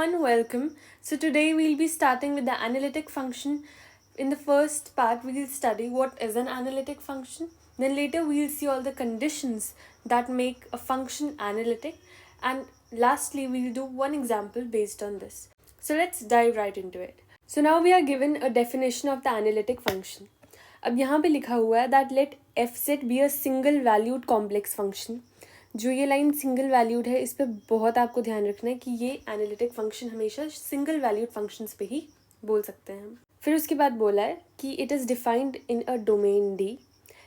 everyone, welcome. So today we'll be starting with the analytic function. In the first part, we'll study what is an analytic function. Then later we'll see all the conditions that make a function analytic. And lastly, we'll do one example based on this. So let's dive right into it. So now we are given a definition of the analytic function. अब यहाँ पे लिखा हुआ है that let f set be a single valued complex function. जो ये line single valued है, इस पर बहुत आपको ध्यान रखना है कि ये एनालिटिक फंक्शन हमेशा सिंगल वैल्यूड फंक्शंस पे ही बोल सकते हैं हम. फिर उसके बाद बोला है कि it is defined in a domain D.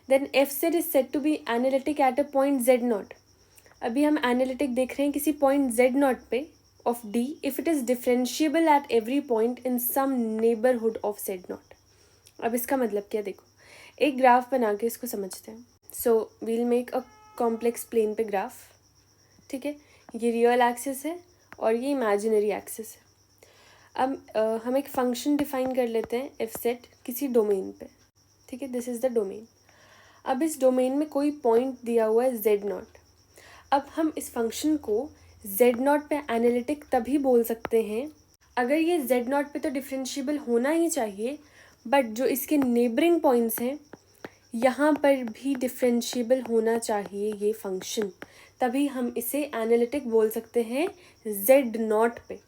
Then f z is said to be analytic at a point z naught. अभी हम एनालिटिक देख रहे हैं किसी पॉइंट जेड नॉट पे of D if it is differentiable at every point in some neighbourhood of z naught. अब इसका मतलब क्या, देखो एक ग्राफ बना के इसको समझते हैं. So we'll make a complex plane पे ग्राफ. ठीक है, ये रियल एक्सिस है और ये इमेजिनरी एक्सिस है. अब हम एक फंक्शन डिफाइन कर लेते हैं एफ सेट किसी डोमेन पे. ठीक है, दिस इज़ द डोमेन. अब इस डोमेन में कोई पॉइंट दिया हुआ है जेड नॉट. अब हम इस फंक्शन को जेड नॉट पे एनालिटिक तभी बोल सकते हैं अगर ये जेड नॉट पे तो डिफरेंशिएबल होना ही चाहिए, बट जो इसके नेबरिंग पॉइंट्स हैं यहाँ पर भी डिफरेंशिएबल होना चाहिए ये फंक्शन. तभी हम इसे एनालिटिक बोल सकते हैं जेड नॉट पे.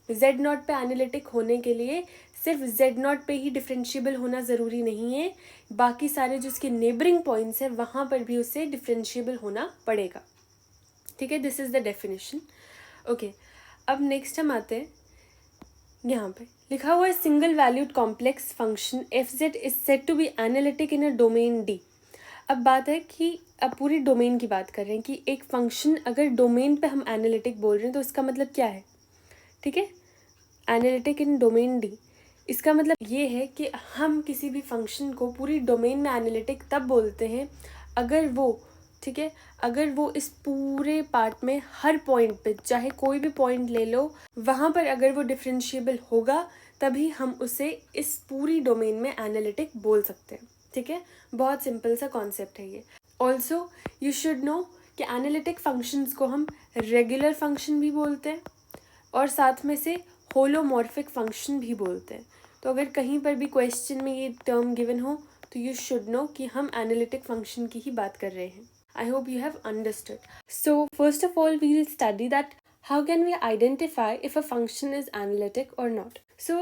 जेड नॉट पे एनालिटिक होने के लिए सिर्फ जेड नॉट पे ही डिफरेंशिएबल होना ज़रूरी नहीं है, बाकी सारे जो इसके नेबरिंग पॉइंट्स हैं वहाँ पर भी उसे डिफरेंशिएबल होना पड़ेगा. ठीक है, this is the definition. Okay, अब नेक्स्ट हम आते हैं. यहाँ पे लिखा हुआ है single valued complex function f z is said to be analytic in a domain D. अब बात है कि अब पूरी डोमेन की बात कर रहे हैं कि एक फंक्शन अगर डोमेन पे हम एनालिटिक बोल रहे हैं तो इसका मतलब क्या है. ठीक है, एनालिटिक इन डोमेन डी, इसका मतलब ये है कि हम किसी भी फंक्शन को पूरी डोमेन में एनालिटिक तब बोलते हैं अगर वो, ठीक है, अगर वो इस पूरे पार्ट में हर पॉइंट पे, चाहे कोई भी पॉइंट ले लो, वहाँ पर अगर वो डिफरेंशिएबल होगा तभी हम उसे इस पूरी डोमेन में एनालिटिक बोल सकते हैं. ठीक है, बहुत सिंपल सा कॉन्सेप्ट है ये. ऑल्सो यू शुड नो कि एनालिटिक फंक्शंस को हम रेगुलर फंक्शन भी बोलते हैं और साथ में से होलोमॉर्फिक फंक्शन भी बोलते हैं. तो अगर कहीं पर भी क्वेश्चन में ये टर्म गिवन हो तो यू शुड नो कि हम एनालिटिक फंक्शन की ही बात कर रहे हैं. I hope you have understood. So first of all, we will study that how can we identify if a function is analytic or not. So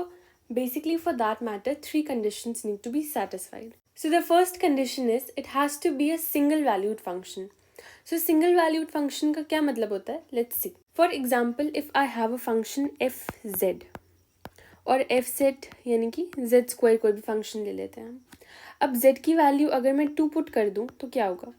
basically for that matter, 3 conditions need to be satisfied. So the first condition is it has to be a single valued function. So single valued function का क्या मतलब होता है? Let's see. For example, if I have a function fz और f set यानी कि z square कोई भी फंक्शन ले लेते हैं. अब z की वैल्यू अगर मैं 2 पुट कर दूँ तो क्या होगा?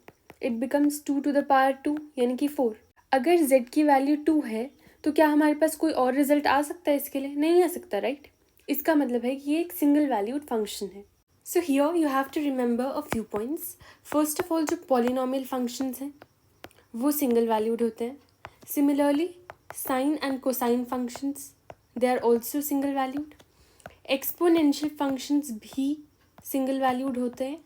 It becomes 2 to the power 2 यानी कि 4. अगर z की वैल्यू 2 है तो क्या हमारे पास कोई और रिजल्ट आ सकता है इसके लिए? नहीं आ सकता, राइट. इसका मतलब है कि ये एक सिंगल वैल्यूड फंक्शन है. So here you have to remember a few points. First of all, जो पॉलिनोमियल फंक्शंस हैं वो सिंगल वैल्यूड होते हैं. Similarly sine and cosine functions, they are also single valued. Exponential functions भी single valued होते हैं.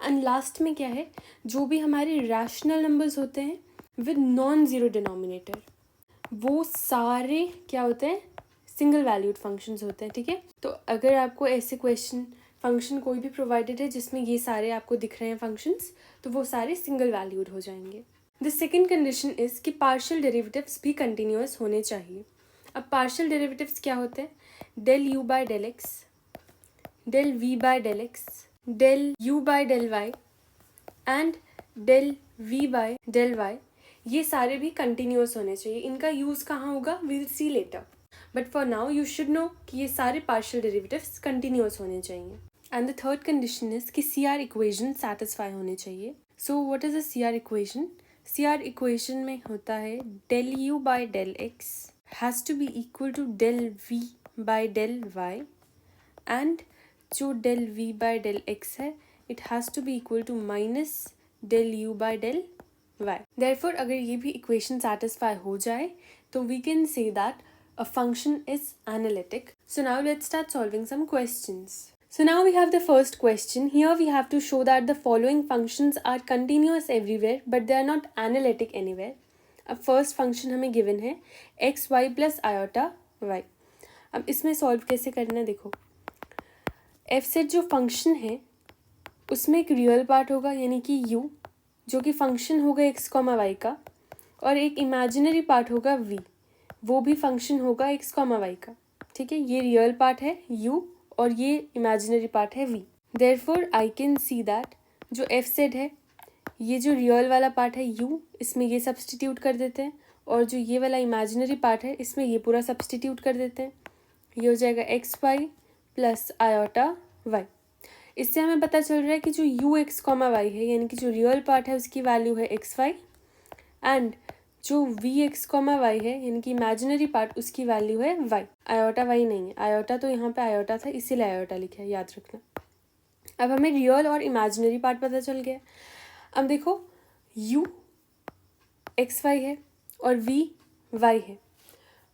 And last में क्या है, जो भी हमारे रैशनल नंबर्स होते हैं विद नॉन ज़ीरो डिनोमिनेटर, वो सारे क्या होते हैं? सिंगल वैल्यूड फंक्शंस होते हैं. ठीक है, तो अगर आपको ऐसे क्वेश्चन फंक्शन कोई भी प्रोवाइडेड है जिसमें ये सारे आपको दिख रहे हैं फंक्शंस, तो वो सारे सिंगल वैल्यूड हो जाएंगे. द सेकेंड कंडीशन इज़ कि पार्शियल डेरिवेटिव्स भी कंटिन्यूअस होने चाहिए. अब पार्शियल डेरिवेटिव्स क्या होते हैं? Del u by del x, del v by del x, del u by del y and del v by del y, ये सारे भी कंटिन्यूअस होने चाहिए. इनका यूज़ कहाँ होगा? We'll see later, but for now you should know कि ये सारे पार्शियल डेरिवेटिव्स कंटिन्यूअस होने चाहिए. And the third condition is कि सी आर इक्वेशन सेटिस्फाई होने चाहिए. So what is a C R equation? C R equation में होता है del u by del x has to be equal to del v by del y, and जो del v by del x है it has to be equal to minus del u by del y. Therefore अगर ये भी equation satisfy हो जाए तो we can say that a function is analytic. So now let's start solving some questions. So now we have the first question. Here we have to show that the following functions are continuous everywhere but they are not analytic anywhere. अब first function हमें given है x y plus iota y. अब इसमें solve कैसे करना है, देखो F set जो फंक्शन है उसमें एक रियल पार्ट होगा यानी कि यू, जो कि फंक्शन होगा एक्स कॉमा वाई का, और एक इमेजिनरी पार्ट होगा वी, वो भी फंक्शन होगा एक्स कॉमा वाई का। ठीक है, ये रियल पार्ट है यू और ये इमेजिनरी पार्ट है v. Therefore I can see that जो एफ सेट है, ये जो रियल वाला पार्ट है यू, इसमें ये सब्सटीट्यूट कर देते हैं, और जो ये वाला इमेजिनरी पार्ट है इसमें ये पूरा सब्सटीट्यूट कर देते हैं। ये हो जाएगा x y plus iota y. इससे हमें पता चल रहा है कि जो यू एक्स कॉमा वाई है यानी कि जो रियल पार्ट है उसकी वैल्यू है एक्स वाई, एंड जो वी एक्स कॉमा वाई है यानी कि इमेजिनरी पार्ट उसकी वैल्यू है वाई। आयोटा वाई नहीं है, आयोटा तो यहाँ पे आयोटा था इसीलिए आयोटा लिखा है, याद रखना। अब हमें रियल और इमेजिनरी पार्ट पता चल गया। अब देखो यू एक्स वाई है और वी वाई है,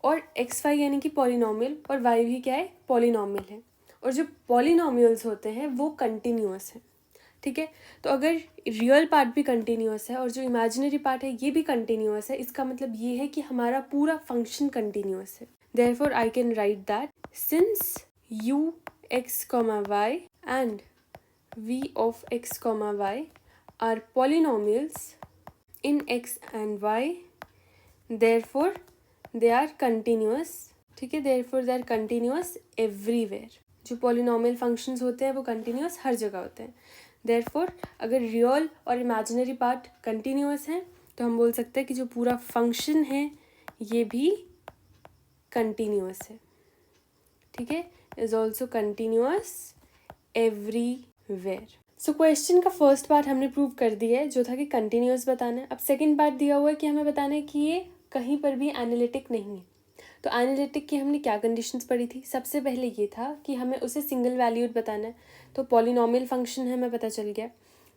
और एक्स वाई यानी कि पॉलिनॉमियल और वाई भी क्या है, पॉलिनॉमियल है, और जो पॉलिनॉमियल्स होते हैं वो कंटिन्यूअस है। ठीक है, तो अगर रियल पार्ट भी कंटिन्यूअस है और जो इमेजिनरी पार्ट है ये भी कंटिन्यूअस है, इसका मतलब ये है कि हमारा पूरा फंक्शन कंटिन्यूअस है। Therefore I can write that since u x comma y and v of x comma y are polynomials in x and y, therefore they are continuous. ठीक है, therefore they are continuous everywhere. जो polynomial functions होते हैं वो continuous हर जगह होते हैं। Therefore अगर रियल और इमेजिनरी पार्ट कंटिन्यूअस हैं तो हम बोल सकते हैं कि जो पूरा फंक्शन है ये भी कंटिन्यूअस है। ठीक है, is also continuous everywhere. So question का फर्स्ट पार्ट हमने प्रूव कर दिया है जो था कि कंटिन्यूअस बताना है। अब सेकेंड पार्ट दिया हुआ है कि हमें बताना है कि ये कहीं पर भी एनालिटिक नहीं है। तो एनालिटिक की हमने क्या कंडीशंस पढ़ी थी, सबसे पहले ये था कि हमें उसे सिंगल वैल्यूड बताना है। तो पॉलिनॉमियल फंक्शन है, हमें पता चल गया।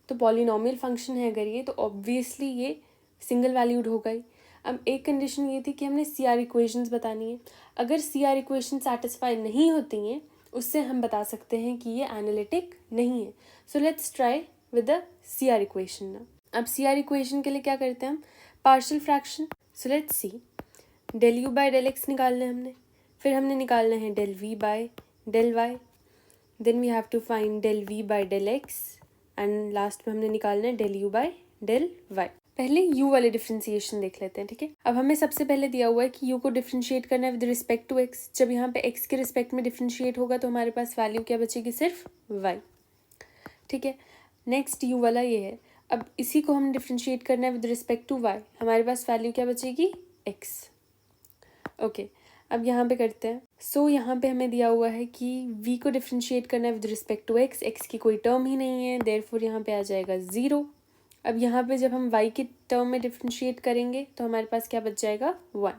तो पॉलिनॉमियल फंक्शन है अगर ये, तो ऑब्वियसली ये सिंगल वैल्यूड होगा ही। अब एक कंडीशन ये थी कि हमने सी आर इक्वेशंस बतानी है। अगर सी आर इक्वेशन सेटिस्फाई नहीं होती हैं उससे हम बता सकते हैं कि ये एनालिटिक नहीं है। So let's try with the C R equation ना। अब सी आर इक्वेशन के लिए क्या करते हैं हम, partial fraction. So let's see, del u by del x निकालना है हमने, फिर हमने निकालना है del v by del y, then we have to find del v by del x, and last में हमने निकालना है del u by del y. पहले यू वाले डिफ्रेंसिएशन देख लेते हैं। ठीक है, अब हमें सबसे पहले दिया हुआ है कि यू को डिफ्रेंशिएट करना है विद रिस्पेक्ट टू एक्स। जब यहाँ पे एक्स के रिस्पेक्ट में डिफ्रेंशिएट होगा तो हमारे पास वैल्यू क्या बचेगी, सिर्फ वाई। ठीक है, नेक्स्ट यू वाला ये है। अब इसी को हम डिफ्रेंशिएट करना है विद रिस्पेक्ट टू वाई, हमारे पास वैल्यू क्या बचेगी, एक्स। ओके, अब यहाँ पे करते हैं। सो यहाँ पे हमें दिया हुआ है कि v को डिफ्रेंशिएट करना है with respect to x, x की कोई टर्म ही नहीं है, देयरफॉर यहाँ पे आ जाएगा 0। अब यहाँ पे जब हम y की टर्म में डिफ्रेंशिएट करेंगे तो हमारे पास क्या बच जाएगा, 1।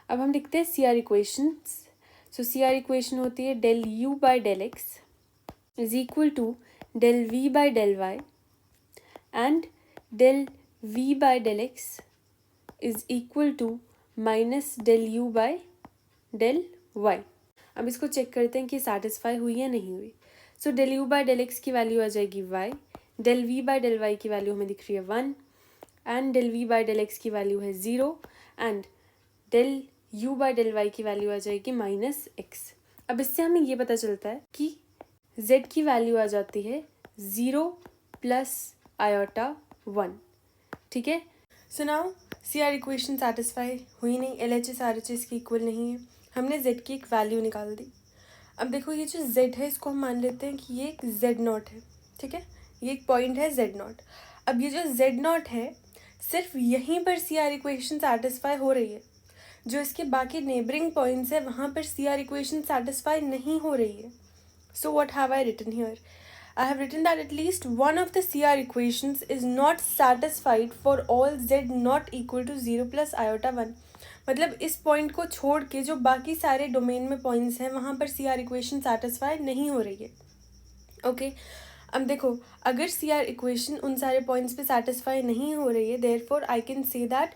अब हम लिखते हैं C R equations. So C R equation होती है del u by del x is equal to del v by del y and del v by del x is equal to minus del u by del y. अब इसको check करते हैं कि satisfy हुई या नहीं हुई। So del u by del x की वैल्यू आ जाएगी y, del v by del y की वैल्यू हमें दिख रही है 1, and del v by del x की वैल्यू है 0, and del u by del y की वैल्यू आ जाएगी माइनस एक्स। अब इससे हमें ये पता चलता है कि z की वैल्यू आ जाती है 0 प्लस आयोटा 1। ठीक है, so now C R equation satisfy हुई नहीं, L H S R H S की इक्वल नहीं है, हमने z की एक वैल्यू निकाल दी। अब देखो ये जो z है इसको हम मान लेते हैं कि ये एक z नॉट है। ठीक है, ये एक पॉइंट है z नॉट। अब ये जो z नॉट है सिर्फ यहीं पर सी आर इक्वेशन सेटिस्फाई हो रही है, जो इसके बाकी नेबरिंग पॉइंट्स है वहाँ पर सी आर इक्वेशन सेटिस्फाई नहीं हो रही है। So what have I written here, I have written that at least one of the CR equations is not satisfied for all z not equal to 0 plus iota 1। मतलब इस point को छोड़ के जो बाकी सारे डोमेन में पॉइंट्स हैं वहाँ पर CR इक्वेशन सेटिस्फाई नहीं हो रही है। ओके, अब देखो अगर CR इक्वेशन उन सारे पॉइंट्स पे सेटिस्फाई नहीं हो रही है, therefore I can say that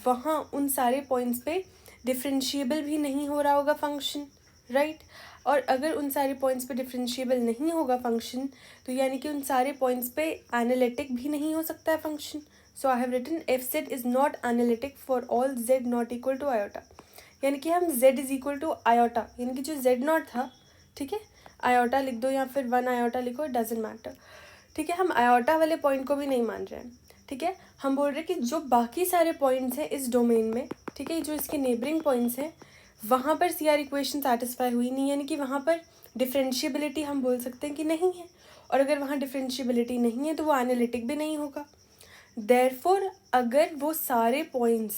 वहाँ उन सारे पॉइंट्स पे डिफरेंशिएबल भी नहीं हो रहा होगा फंक्शन, राइट। और अगर उन सारे पॉइंट्स पे डिफरेंशिएबल नहीं होगा फंक्शन तो यानी कि उन सारे पॉइंट्स पे एनालिटिक भी नहीं हो सकता है function. So I have written f z is not analytic for all z not equal to iota. यानी कि हम z is equal to iota, यानी कि जो z0 था, ठीक है, आयोटा लिख दो या फिर 1 आयोटा लिखो, इट डजेंट मैटर, ठीक है। हम आयोटा वाले पॉइंट को भी नहीं मान रहे हैं, ठीक है। हम बोल रहे हैं कि जो बाकी सारे पॉइंट्स हैं इस डोमेन में, ठीक है, जो इसके नेबरिंग पॉइंट्स हैं, वहाँ पर CR इक्वेशन सेटिस्फाई हुई नहीं, यानी कि वहाँ पर डिफरेंशिएबिलिटी हम बोल सकते हैं कि नहीं है, और अगर वहाँ डिफरेंशिएबिलिटी नहीं है तो वो एनालिटिक भी नहीं होगा। देयरफॉर अगर वो सारे पॉइंट्स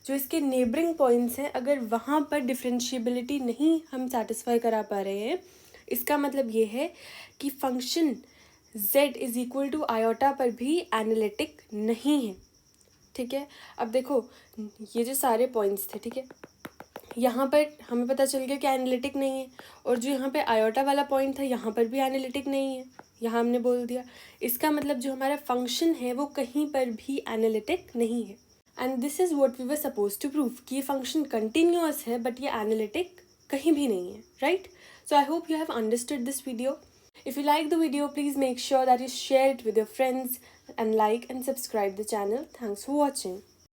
जो इसके नेबरिंग पॉइंट्स हैं, अगर वहाँ पर डिफरेंशिएबिलिटी नहीं हम सेटिस्फाई करा पा रहे हैं, इसका मतलब ये है कि function z is equal to iota पर भी एनालिटिक नहीं है, ठीक है। अब देखो ये जो सारे पॉइंट्स थे, ठीक है, यहाँ पर हमें पता चल गया कि एनालिटिक नहीं है, और जो यहाँ पे आयोटा वाला पॉइंट था यहाँ पर भी एनालिटिक नहीं है, यहाँ हमने बोल दिया। इसका मतलब जो हमारा फंक्शन है वो कहीं पर भी एनालिटिक नहीं है। And this is what we were suppose to prove कि ये फंक्शन कंटिन्यूअस है बट ये एनालिटिक कहीं भी नहीं है, right. So I hope you have understood this video. If you like the video, please make sure that you share it with your friends and like and subscribe the channel. Thanks for watching.